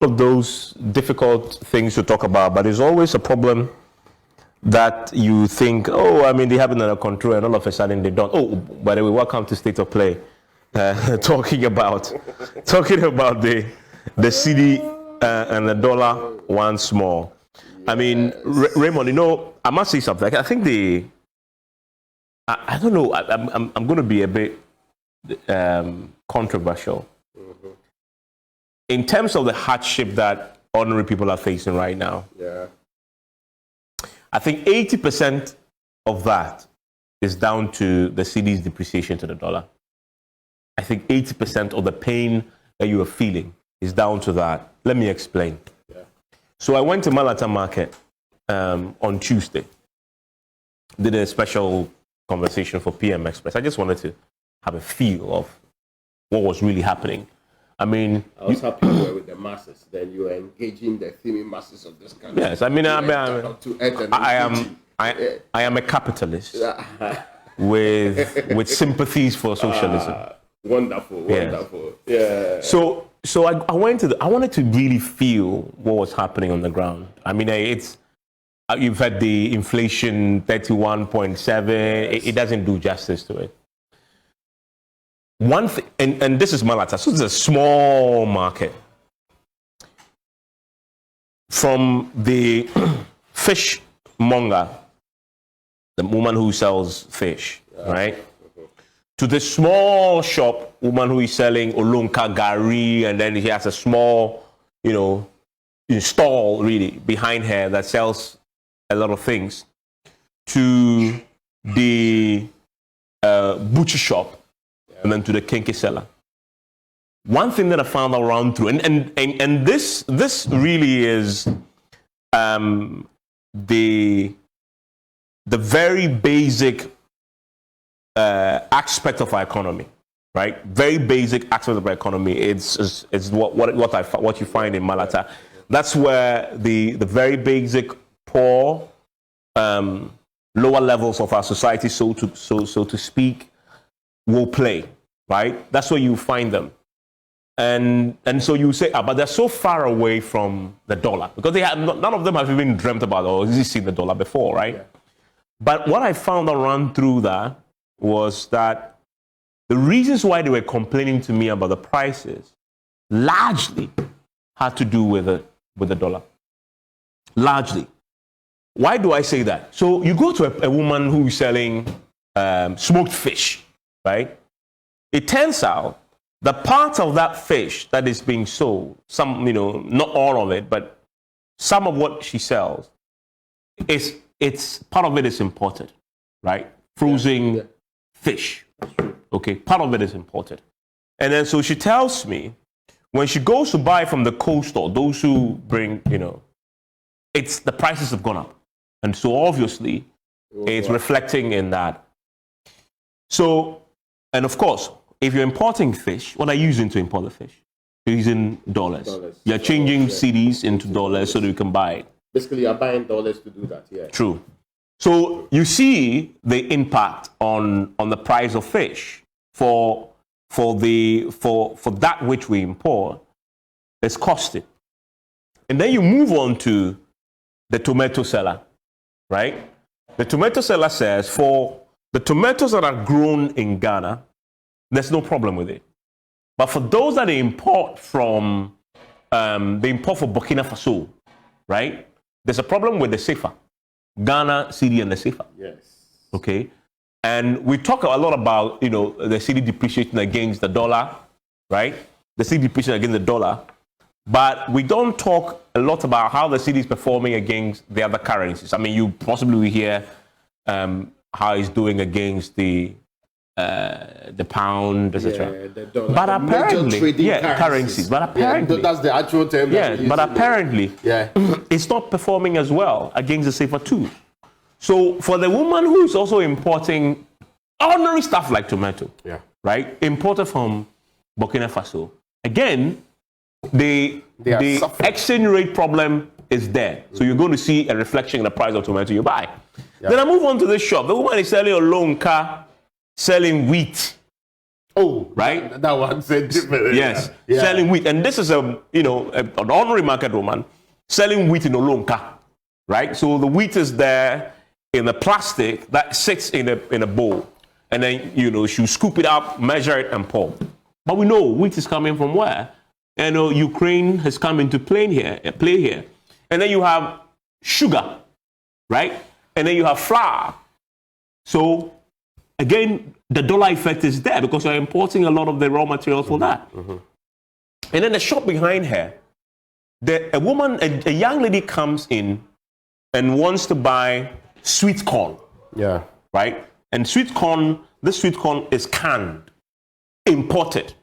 of those difficult things to talk about, but there's always a problem that you think, oh, I mean, they have it under control, and all of a sudden they don't. Oh, by the way, welcome to State of Play. Talking about the Cedi and the dollar once more. Yes. I mean, Raymond, you know, I must say something. I think I don't know. I'm going to be a bit controversial in terms of the hardship that ordinary people are facing right now. Yeah. I think 80% of that is down to the Cedi's depreciation to the dollar. I think 80% of the pain that you are feeling is down to that. Let me explain. Yeah. So I went to Malata Market on Tuesday. Did a special conversation for PM Express. I just wanted to have a feel of what was really happening. I mean, I was happy you were with the masses. Then you were engaging the teeming masses of this country. Yes, I mean, I am a capitalist with sympathies for socialism. Wonderful. Yeah. So I wanted to really feel what was happening on the ground. I mean, you've had the inflation 31.7. Yes. It doesn't do justice to it. One thing, and this is Malata, so it's a small market. From the fish monger, the woman who sells fish, right? To the small shop woman who is selling olunka gari, and then she has a small, stall really behind her that sells a lot of things. To the butcher shop, and then to the kinky seller. One thing that I found around through, and this really is the very basic aspect of our economy, right? Very basic aspect of our economy. It's what you find in Malata. That's where the very basic poor, lower levels of our society, so to speak, will play, right? That's where you find them. And so you say, but they're so far away from the dollar because none of them have even dreamt about or seen the dollar before, right? Yeah. But what I found around through that was that the reasons why they were complaining to me about the prices largely had to do with the dollar. Largely. Why do I say that? So you go to a woman who is selling smoked fish, right? It turns out the part of that fish that is being sold, some, not all of it, but some of what she sells, it's part of it is imported, right? Frozen fish. Okay, part of it is imported. And then so she tells me when she goes to buy from the coastal, those who bring, it's the prices have gone up. And so obviously it's reflecting in that. So, and of course, if you're importing fish, what are you using to import the fish? You're using dollars. You're changing Cedis into dollars so that you can buy it. Basically, you're buying dollars to do that, yeah. True. So you see the impact on the price of fish for that which we import is costing. And then you move on to the tomato seller, right? The tomato seller says for the tomatoes that are grown in Ghana, there's no problem with it. But for those that they import from, they import for Burkina Faso, right? There's a problem with the CFA. Ghana, Cedi, and the CFA. Yes. Okay. And we talk a lot about, the Cedi depreciating against the dollar, right? The Cedi depreciating against the dollar. But we don't talk a lot about how the Cedi is performing against the other currencies. I mean, you possibly will hear how it's doing against the pound, etc. Yeah, the dollar. But apparently, currencies. But apparently, that's the actual term. But apparently, it's not performing as well against the CFA too. So for the woman who is also importing ordinary stuff like tomato, right, imported from Burkina Faso, again, the exchange rate problem is there. So you're going to see a reflection in the price of tomato you buy. Then I move on to this shop. The woman is selling a loan car, selling wheat. Oh, right? That one said different. Yes, Yeah. selling wheat, and this is an ordinary market woman selling wheat in Olonka, right? So the wheat is there in a plastic that sits in a bowl, and then she'll scoop it up, measure it, and pour. But we know wheat is coming from where? Ukraine has come into play here, and then you have sugar, right? And then you have flour. So again, the dollar effect is there because you're importing a lot of the raw materials for that. And then the shop behind her, a young lady comes in and wants to buy sweet corn. Yeah. Right? And this sweet corn is canned, imported.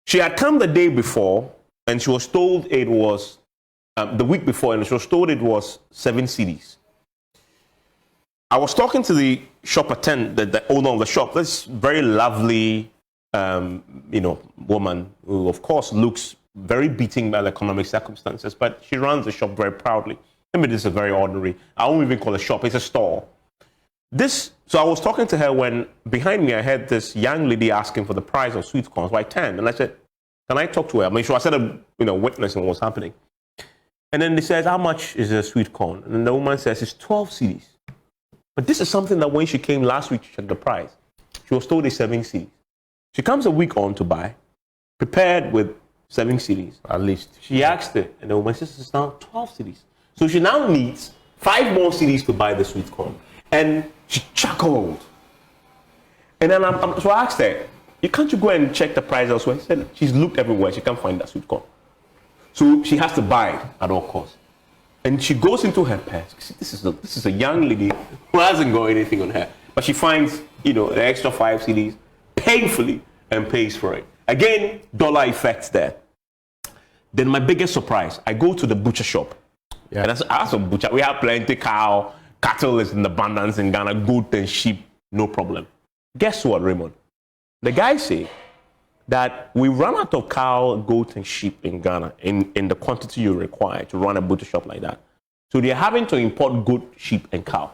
She had come the day before and she was told it was, the week before, and she was told it was 7 cedis. I was talking to the shop attendant, the owner of the shop, this very lovely, woman who, of course, looks very beaten by the economic circumstances, but she runs the shop very proudly. I mean, this is very ordinary. I won't even call it a shop; it's a store. So I was talking to her when behind me I heard this young lady asking for the price of sweet corn. So I turned and I said, "Can I talk to her?" I mean, so I said, witnessing what was happening. And then they said, "How much is a sweet corn?" And the woman says, "It's 12 cedis." But this is something that when she came last week to check the price, she was told it's 7 cedis. She comes a week on to buy, prepared with 7 cedis. At least. She asked it, and the woman says it's now 12 cedis. So she now needs 5 more cedis to buy the sweet corn. And she chuckled. And then so I asked her, can't you go and check the price elsewhere? She said she's looked everywhere. She can't find that sweet corn. So she has to buy it at all costs. And she goes into her purse. This is a young lady who hasn't got anything on her. But she finds, the extra 5 cedis painfully and pays for it. Again, dollar effects there. Then my biggest surprise, I go to the butcher shop. Yeah. And I ask a butcher, we have plenty cattle is in abundance in Ghana, goat and sheep, no problem. Guess what, Raymond? The guy say that we run out of cow, goat, and sheep in Ghana in the quantity you require to run a butcher shop like that. So they're having to import goat, sheep, and cow.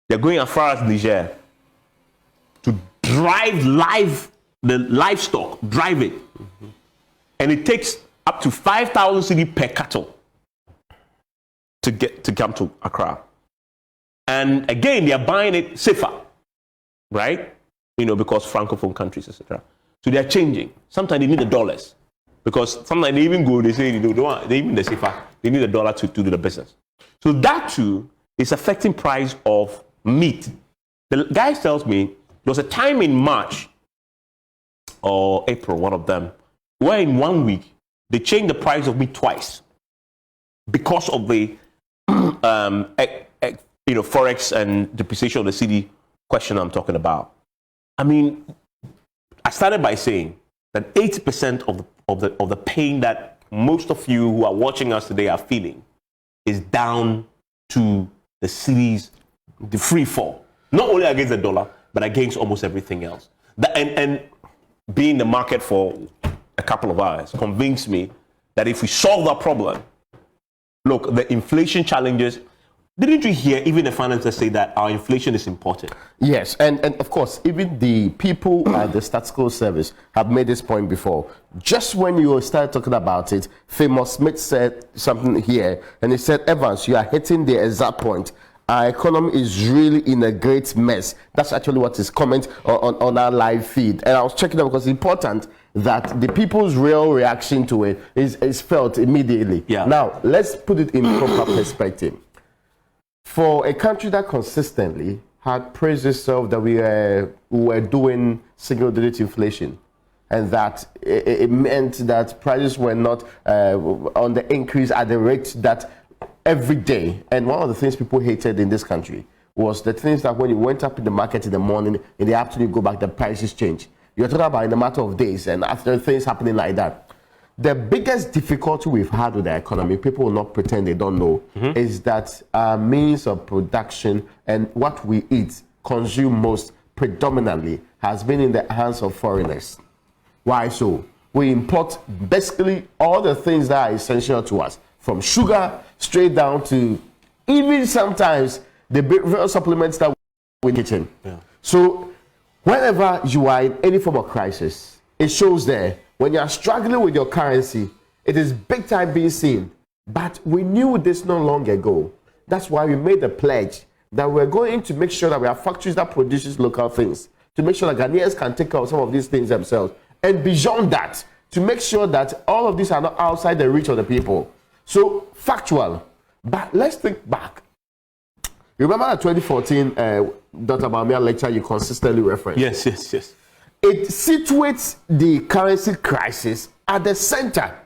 They're going as far as Niger to drive the livestock, drive it. And it takes up to 5,000 cedi per cattle to come to Accra. And again, they are buying it safer, right? Because Francophone countries, etc. So they are changing. Sometimes they need the dollars because sometimes they even go. They say they even the safer. They need the dollar to do the business. So that too is affecting price of meat. The guy tells me there was a time in March or April, one of them, where in 1 week they changed the price of meat twice because of the forex and depreciation of the cedi question I'm talking about. I mean, I started by saying that 80% of the pain that most of you who are watching us today are feeling is down to the cedi's the free fall, not only against the dollar but against almost everything else. And being in the market for a couple of hours convinced me that if we solve that problem, look, the inflation challenges. Didn't you hear even the financiers say that our inflation is imported? Yes, and of course, even the people at the Statistical Service have made this point before. Just when you started talking about it, Famous Smith said something here, and he said, Evans, you are hitting the exact point. Our economy is really in a great mess. That's actually what his comment on our live feed. And I was checking out because it's important that the people's real reaction to it is felt immediately. Yeah. Now, let's put it in proper perspective. For a country that consistently had praised itself that we were doing single-digit inflation, and that it meant that prices were not on the increase at the rate that every day. And one of the things people hated in this country was the things that when you went up in the market in the morning, in the afternoon you go back, the prices change. You're talking about in a matter of days, and after things happening like that. The biggest difficulty we've had with the economy, people will not pretend they don't know, is that our means of production and what we eat, consume most predominantly, has been in the hands of foreigners. Why so? We import basically all the things that are essential to us, from sugar straight down to even sometimes the supplements that we in the kitchen. Yeah. So whenever you are in any form of crisis, it shows there. When you are struggling with your currency, it is big time being seen. But we knew this not long ago. That's why we made the pledge that we're going to make sure that we have factories that produces local things, to make sure that Ghanaians can take care of some of these things themselves. And beyond that, to make sure that all of these are not outside the reach of the people. So, factual. But let's think back. You remember that 2014 Dr. Bamia lecture you consistently reference? Yes. It situates the currency crisis at the center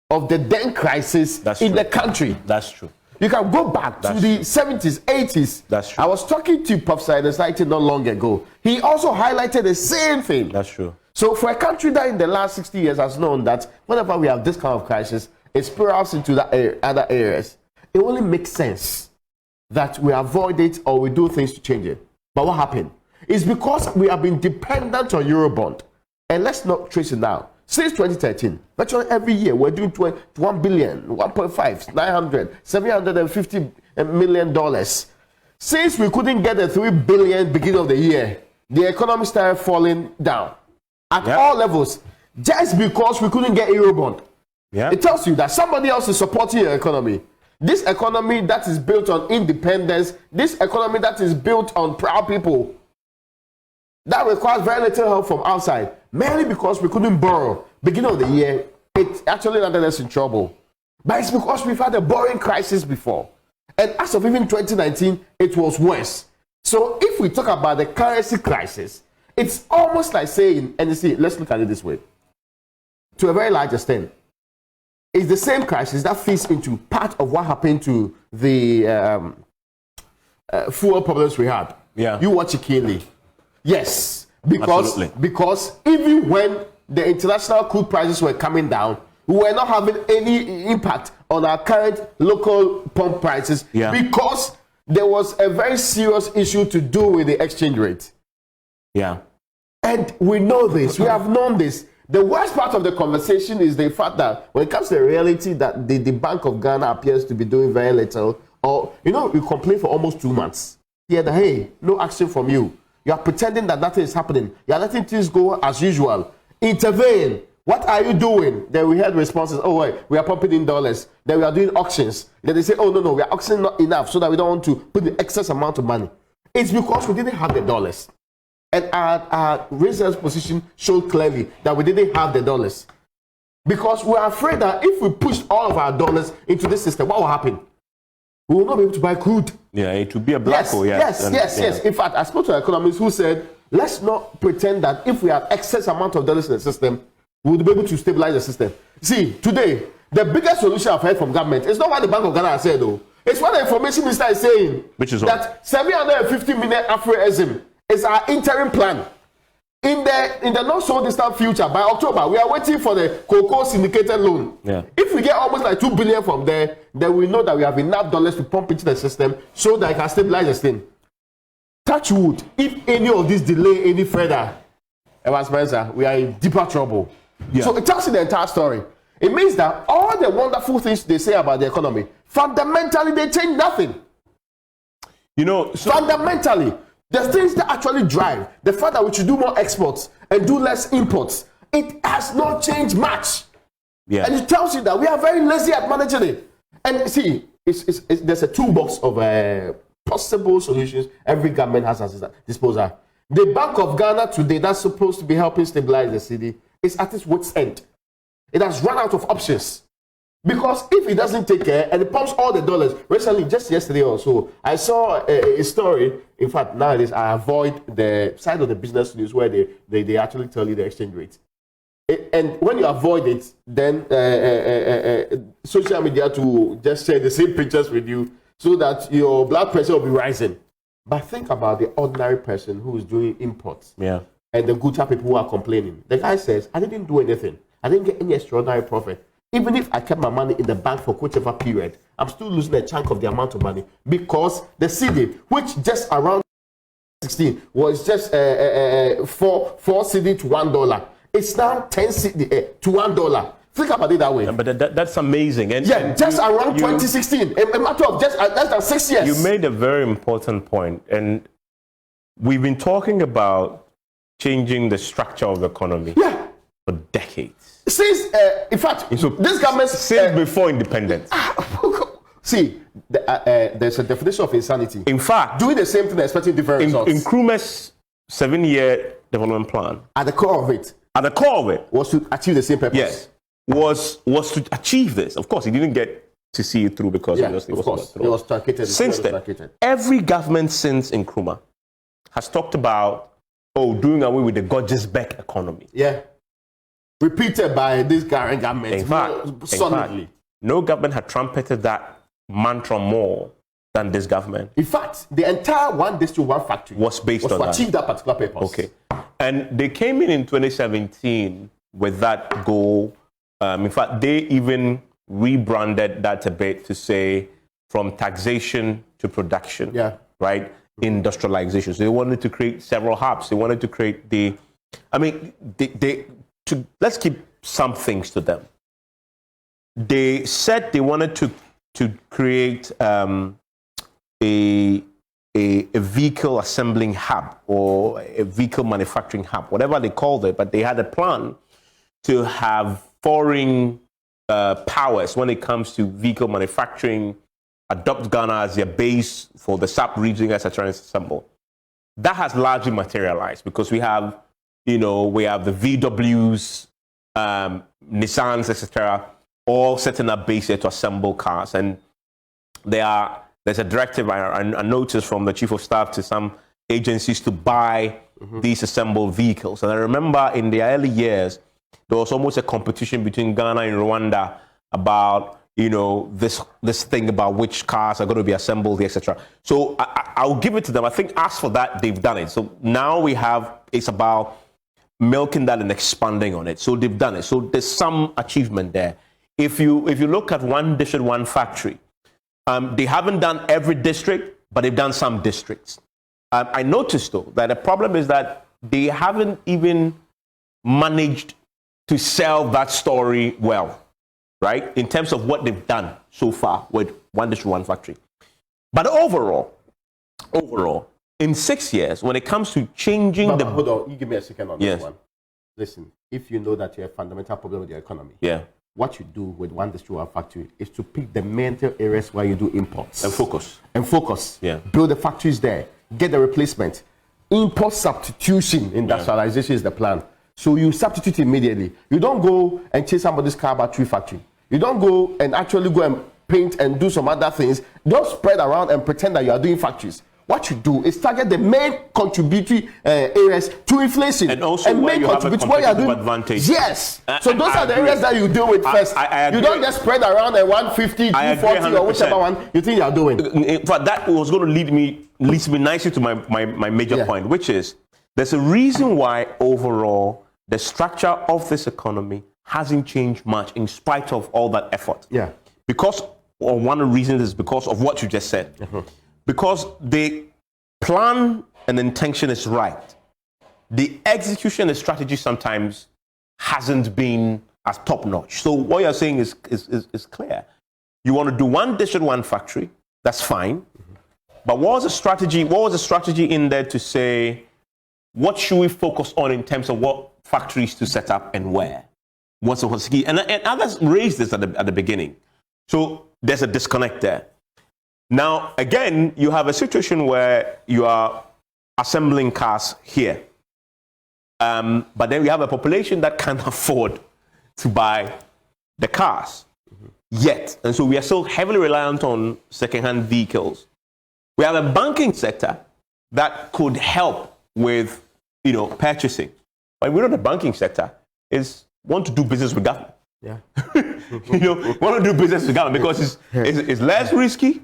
of the then crisis in the country. That's true. You can go back to the 70s, 80s. That's true. I was talking to Professor Inaction not long ago. He also highlighted the same thing. That's true. So for a country that in the last 60 years has known that whenever we have this kind of crisis, it spirals into other areas, it only makes sense that we avoid it or we do things to change it. But what happened? It's because we have been dependent on Eurobond. And let's not trace it now. Since 2013, virtually every year we're doing 1 billion, 1.5, 900, 750 million dollars. Since we couldn't get the 3 billion beginning of the year, the economy started falling down at all levels, just because we couldn't get Eurobond. It tells you that somebody else is supporting your economy. This economy that is built on independence, this economy that is built on proud people, that requires very little help from outside, mainly because we couldn't borrow. Beginning of the year, it actually landed us in trouble. But it's because we've had a borrowing crisis before. And as of even 2019, it was worse. So if we talk about the currency crisis, it's almost like saying, and you see, let's look at it this way. To a very large extent, it's the same crisis that feeds into part of what happened to the fuel problems we had. You watch it keenly. Yes, because even when the international crude prices were coming down, we were not having any impact on our current local pump prices because there was a very serious issue to do with the exchange rate. And we know this. We have known this. The worst part of the conversation is the fact that when it comes to the reality that the Bank of Ghana appears to be doing very little, or, you know, we complain for almost 2 months. Hey, no action from you. You are pretending that nothing is happening. You are letting things go as usual. Intervene. What are you doing? Then we heard responses. Oh, wait, we are pumping in dollars. Then we are doing auctions. Then they say, oh, no, we are auctioning not enough so that we don't want to put the excess amount of money. It's because we didn't have the dollars. And our reserve position showed clearly that we didn't have the dollars. Because we are afraid that if we push all of our dollars into this system, what will happen? We will not be able to buy crude. It will be a black hole. Yes. In fact, I spoke to economists who said, let's not pretend that if we have excess amount of dollars in the system, we will be able to stabilize the system. See, today, the biggest solution I've heard from government is not what the Bank of Ghana has said, though. It's what the information minister is saying. Which is that 750 million aphorism is our interim plan. In the not so distant future, by October, we are waiting for the cocoa syndicated loan. If we get almost like 2 billion from there, then we know that we have enough dollars to pump into the system so that it can stabilize the thing. Touch wood, if any of this delay any further, Evans Mensah, we are in deeper trouble. So it tells you the entire story. It means that all the wonderful things they say about the economy, fundamentally they change nothing. Fundamentally. The things that actually drive the fact that we should do more exports and do less imports, it has not changed much. And it tells you that we are very lazy at managing it. And see, there's a toolbox of possible solutions every government has at its disposal. The Bank of Ghana today, that's supposed to be helping stabilize the city, is at its wit's end. It has run out of options. Because if it doesn't take care and it pumps all the dollars, recently, just yesterday or so, I saw a story. In fact, nowadays I avoid the side of the business news where they actually tell you the exchange rate. And when you avoid it, then social media to just share the same pictures with you so that your blood pressure will be rising. But think about the ordinary person who is doing imports and the good people who are complaining. The guy says, I didn't do anything. I didn't get any extraordinary profit. Even if I kept my money in the bank for whichever period, I'm still losing a chunk of the amount of money because the Cedi, which just around 16 was just 4 Cedi to $1. It's now 10 Cedi to $1. Think about it that way. But that's amazing. And just around 2016, a matter of just less than 6 years. You made a very important point, and we've been talking about changing the structure of the economy for decades. Since, in fact, So, this government... since before independence. See, there's a definition of insanity. In fact, Doing the same thing and expecting different results. in Nkrumah's 7-year development plan, At the core of it, was to achieve the same purpose. yes, was to achieve this. Of course, he didn't get to see it through because obviously of course. It was truncated. Since then, every government since Nkrumah has talked about, doing away with the gorgeous back economy. Yeah. Repeated by this current government. In fact, no government had trumpeted that mantra more than this government. In fact, the entire one district, one factory was based on to achieve that particular purpose. Okay. And they came in 2017 with that goal. In fact, they even rebranded that a bit to say from taxation to production. Yeah. Right? Industrialization. So they wanted to create several hubs. They wanted to create let's keep some things to them. They said they wanted to create a vehicle assembling hub or a vehicle manufacturing hub, whatever they called it, but they had a plan to have foreign powers when it comes to vehicle manufacturing, adopt Ghana as their base for the SAP region, etc., and assemble. That has largely materialized because we have the VWs, Nissans, etc., all setting up base here to assemble cars. And there's a directive, a notice from the chief of staff to some agencies to buy these assembled vehicles. And I remember in the early years, there was almost a competition between Ghana and Rwanda about, this thing about which cars are going to be assembled, etc. So I'll give it to them. I think as for that, they've done it. So now it's about milking that and expanding on it. So they've done it. So there's some achievement there. If you look at one district, one factory, they haven't done every district, but they've done some districts. I noticed, though, that the problem is that they haven't even managed to sell that story well, right, in terms of what they've done so far with one district, one factory. But overall, in 6 years, when it comes to changing hold on, you give me a second on yes. this one. Listen, if you know that you have a fundamental problem with your economy, what you do with one district, one factory is to pick the mental areas where you do imports. And focus. Yeah. Build the factories there. Get the replacement. Import substitution, industrialization is the plan. So you substitute immediately. You don't go and chase somebody's car battery factory. You don't go and actually go and paint and do some other things. Don't spread around and pretend that you are doing factories. What you do is target the main contributory areas to inflation. And also where you have a competitive advantage. Yes. So those are the areas that you deal with first. You don't just spread around at 150, 240 or whichever one you think you are doing. But that was going to leads me nicely to my major point, which is there's a reason why overall the structure of this economy hasn't changed much in spite of all that effort. Yeah. One of the reasons is because of what you just said. Because the plan and intention is right. The execution and strategy sometimes hasn't been as top notch. So what you're saying is clear. You want to do one district, one factory. That's fine. But what was the strategy? What was the strategy in there to say, what should we focus on in terms of what factories to set up and where? What's the key? And others raised this at the beginning. So there's a disconnect there. Now, again, you have a situation where you are assembling cars here. But then we have a population that can't afford to buy the cars yet. And so we are still heavily reliant on second-hand vehicles. We have a banking sector that could help with, purchasing. But we know the banking sector want to do business with government. Yeah. Want to do business with government because it's less risky.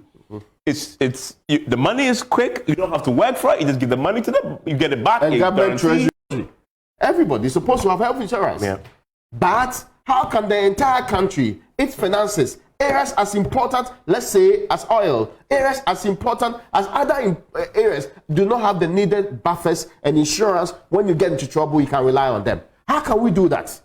The money is quick. You don't have to work for it. You just give the money to them. You get it back. And government treasury. Everybody is supposed to have health insurance. Yeah. But how can the entire country, its finances, areas as important, let's say, as oil, areas as important as other areas, do not have the needed buffers and insurance? When you get into trouble, you can rely on them. How can we do that?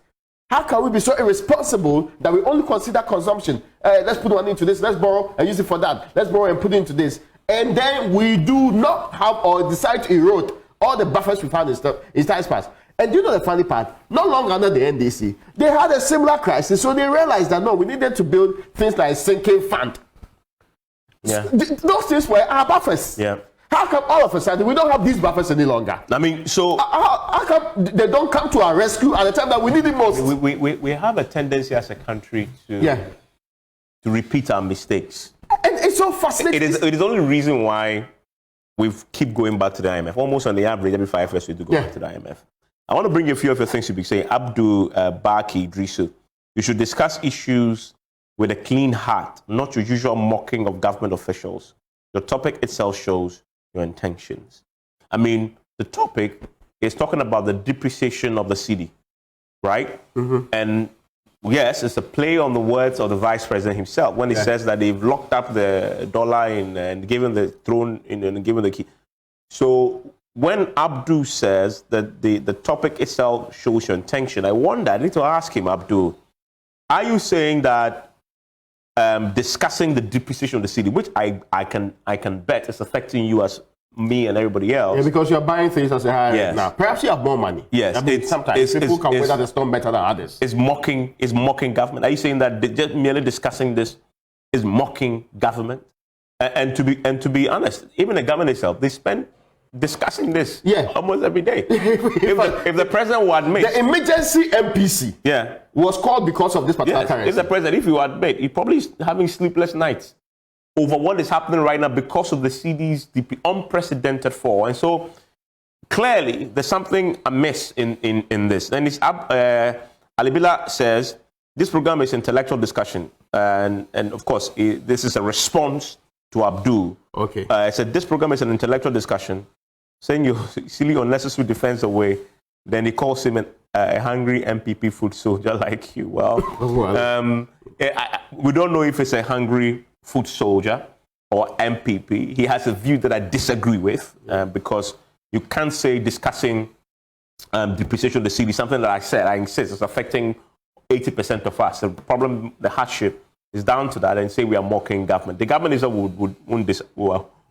How can we be so irresponsible that we only consider consumption? Let's put money into this, let's borrow and use it for that. Let's borrow and put it into this. And then we do not have or decide to erode all the buffers we found in times past. And you know the funny part? Not long under the NDC, they had a similar crisis, so they realized that no, we needed to build things like sinking fund. Yeah. Those things were our buffers. Yeah. How come all of a sudden we don't have these buffers any longer? I mean, so how come they don't come to our rescue at the time that we need it most? we have a tendency as a country to repeat our mistakes. And it's so fascinating. It is the only reason why we keep going back to the IMF. Almost on the average, every 5 years we do go back to the IMF. I want to bring you a few of your things to be saying. Abdul Baki Drisu, you should discuss issues with a clean heart, not your usual mocking of government officials. Your topic itself shows your intentions. I mean, the topic is talking about the depreciation of the cedi, right? And yes, it's a play on the words of the vice president himself when he says that they've locked up the dollar and given the throne and given the key. So when Abdul says that the topic itself shows your intention, I wonder, I need to ask him, Abdul, are you saying that discussing the depreciation of the cedi, which I can bet is affecting you as me and everybody else? Yeah, because you're buying things as a higher rate now. Perhaps you have more money. Yes. I mean, sometimes people can weather the storm better than others. Is mocking government? Are you saying that just merely discussing this is mocking government? And to be honest, even the government itself, they spend discussing this almost every day. if the president would admit the emergency MPC was called because of this particular currency. If the president, if you admit, he probably is having sleepless nights over what is happening right now because of the cedi's unprecedented fall. And so clearly there's something amiss in this. And it's Alibila says this program is intellectual discussion, and of course this is a response to Abdul. Okay. I said this program is an intellectual discussion, saying you silly unnecessary defense away. Then he calls him a hungry MPP food soldier like you. Well, we don't know if it's a hungry food soldier or MPP. He has a view that I disagree with because you can't say discussing depreciation of the cedi, something that I insist is affecting 80% of us. The problem, the hardship is down to that, and say we are mocking government. The government itself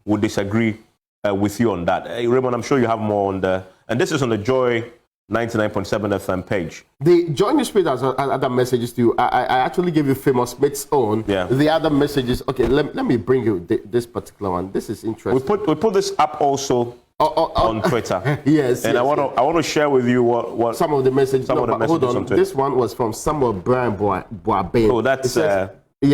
would disagree with you on that. Raymond, I'm sure you have more on and this is on the Joy 99.7 FM page. The Joy newspaper has other messages to you. I actually gave you Famous Smith's own. The other messages. Okay, let me bring you this particular one. This is interesting. We put this up also on Twitter. Yes. And I want to share with you what some of the messages. Hold on. On this one was from Samuel Brian Boabe. Oh, that's he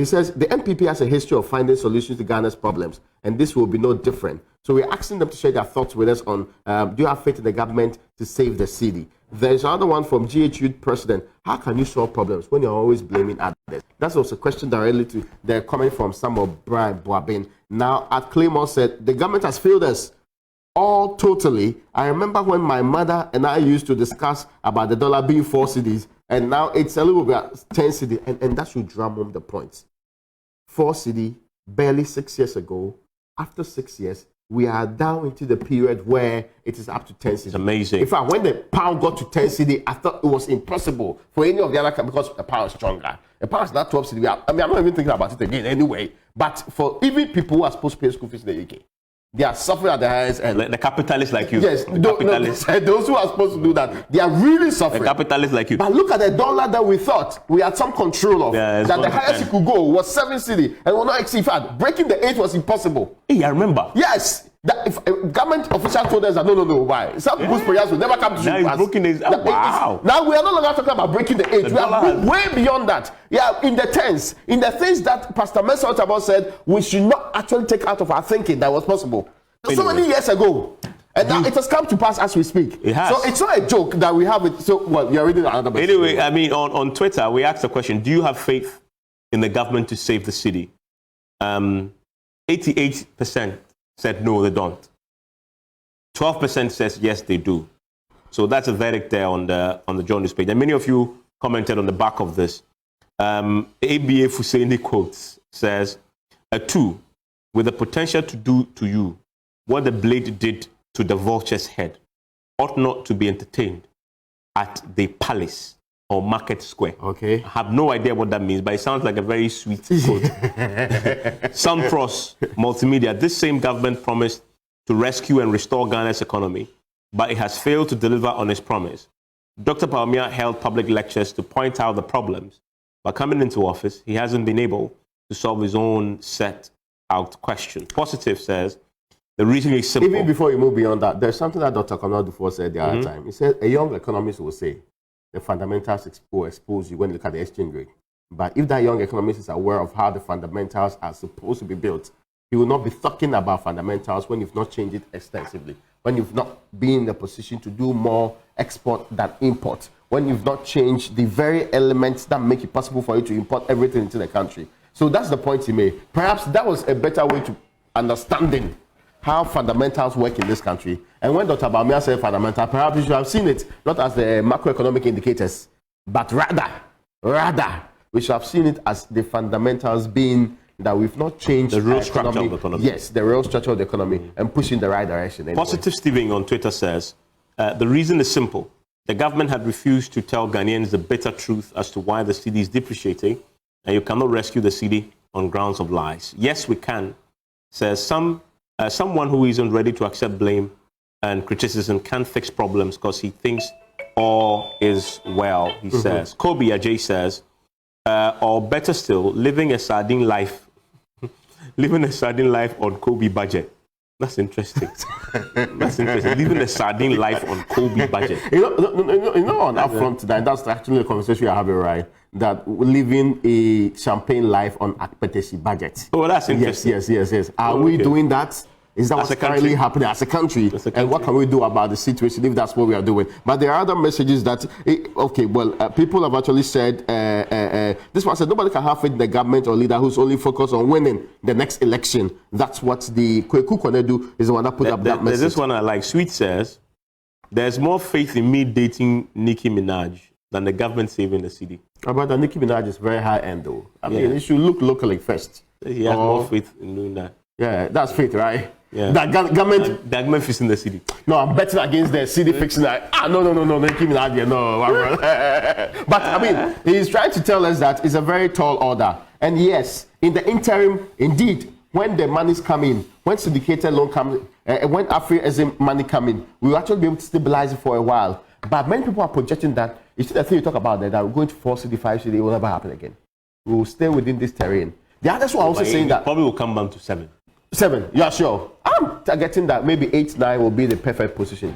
says the MPP has a history of finding solutions to Ghana's problems, and this will be no different. So we're asking them to share their thoughts with us on do you have faith in the government to save the cedi? There's another one from GHU President. How can you solve problems when you're always blaming others? That's also a question directly to they're coming from Samuel Brian Boabin. Now, at Claymore said the government has failed us all totally. I remember when my mother and I used to discuss about the dollar being 4 cedis, and now it's a little bit 10 cedi, and that should drum home the points. 4 cedi, barely 6 years ago. After 6 years, we are down into the period where it is up to 10 cedi. It's amazing. In fact, when the pound got to 10 cedi, I thought it was impossible for any of the other countries because the pound is stronger. The pound is not 12 cedi. I mean, I'm not even thinking about it again anyway. But for even people who are supposed to pay school fees in the UK, they are suffering at the highest end. The capitalists like you. Yes, those who are supposed to do that, they are really suffering. The capitalists like you. But look at the dollar that we thought we had some control of. That the highest it could go was 7 cedi, and we're not exceed. In fact, breaking the 8 was impossible. Hey, I remember. Yes. That if a government official told us that no, why? Some people's prayers will never come to now it's broken his, wow. Now we are no longer talking about breaking the 8. We are way beyond that. Yeah, in the tens, in the things that Pastor Mensah said we should not actually take out of our thinking that was possible. So many years ago. And now it has come to pass as we speak. It has. So it's not a joke that we have it. So, well, you're reading another message. Anyway, I mean, on Twitter, we asked the question, do you have faith in the government to save the cedi? 88% said no, they don't. 12% says yes, they do. So that's a verdict there on the journalist page. And many of you commented on the back of this. ABA Fusaini quotes says, a 2 with the potential to do to you what the blade did to the vulture's head ought not to be entertained at the palace or market square. Okay. I have no idea what that means, but it sounds like a very sweet quote. Sunfrost Multimedia, this same government promised to rescue and restore Ghana's economy, but it has failed to deliver on its promise. Dr. Amoah held public lectures to point out the problems, but coming into office, he hasn't been able to solve his own set out question. Positive says, the reason is simple. Even before you move beyond that, there's something that Dr. Amoah said the other time. He said, a young economist will say, the fundamentals expose you when you look at the exchange rate. But if that young economist is aware of how the fundamentals are supposed to be built, he will not be talking about fundamentals when you've not changed it extensively, when you've not been in the position to do more export than import, when you've not changed the very elements that make it possible for you to import everything into the country. So that's the point he made. Perhaps that was a better way to understanding how fundamentals work in this country. And when Dr. Amoah said fundamental, perhaps you should have seen it not as the macroeconomic indicators, but rather, we should have seen it as the fundamentals being that we've not changed the real structure of the economy. Yes, the real structure of the economy and pushing the right direction. Anyway. Positive Steven on Twitter says, the reason is simple. The government had refused to tell Ghanaians the bitter truth as to why the cedi is depreciating, and you cannot rescue the cedi on grounds of lies. Yes, we can, says someone who isn't ready to accept blame and criticism can't fix problems because he thinks all is well, he says. Kobe Ajay says, or better still, living a sardine life on Kobe budget. That's interesting. That's interesting. Living a sardine life on Kobe budget. You know, on that front, that's actually a conversation we're having, right? That living a champagne life on Akpetesi budget. Oh, that's interesting. Yes. Are we doing that? Is that what's currently happening as a country? And what can we do about the situation if that's what we are doing? But there are other messages that, people have actually said, this one said, nobody can have faith in the government or leader who's only focused on winning the next election. That's what the Kweku Konedu is the one that put up that message. There's this one I like. Sweet says, there's more faith in me dating Nicki Minaj than the government saving the cedi. But the Nicki Minaj is very high end though. I mean, it should look locally first. He has more faith in doing that. Yeah, that's faith, right? Yeah. That government fixing the cedi. No, I'm betting against the cedi fixing that. No, Nicki Minaj, no. But I mean, he's trying to tell us that it's a very tall order. And yes, in the interim, indeed, when the money's coming, when syndicated loan comes, when Afri money coming, we'll actually be able to stabilize it for a while. But many people are projecting that, you see the thing you talk about that we're going to 4 cedi, 5 cedi, it will never happen again. We will stay within this terrain. The others were also saying that probably will come down to 7. 7, yeah, sure. I'm targeting that maybe 8, 9 will be the perfect position.